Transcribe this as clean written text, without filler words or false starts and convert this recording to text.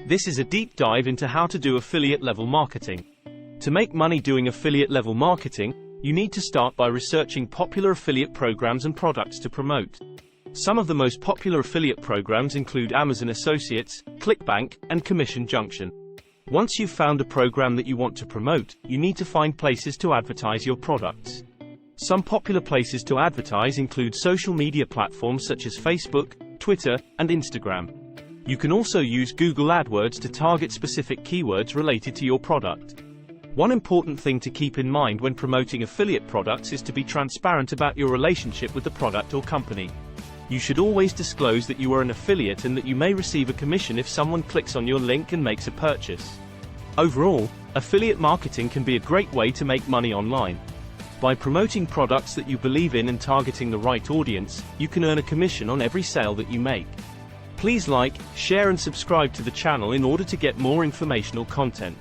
This is a deep dive into how to do affiliate level marketing. To make money doing affiliate level marketing, you need to start by researching popular affiliate programs and products to promote. Some of the most popular affiliate programs include Amazon Associates, ClickBank, and Commission Junction. Once you've found a program that you want to promote, you need to find places to advertise your products. Some popular places to advertise include social media platforms such as Facebook, Twitter, and Instagram. You can also use Google AdWords to target specific keywords related to your product. One important thing to keep in mind when promoting affiliate products is to be transparent about your relationship with the product or company. You should always disclose that you are an affiliate and that you may receive a commission if someone clicks on your link and makes a purchase. Overall, affiliate marketing can be a great way to make money online. By promoting products that you believe in and targeting the right audience, you can earn a commission on every sale that you make. Please like, share and subscribe to the channel in order to get more informational content.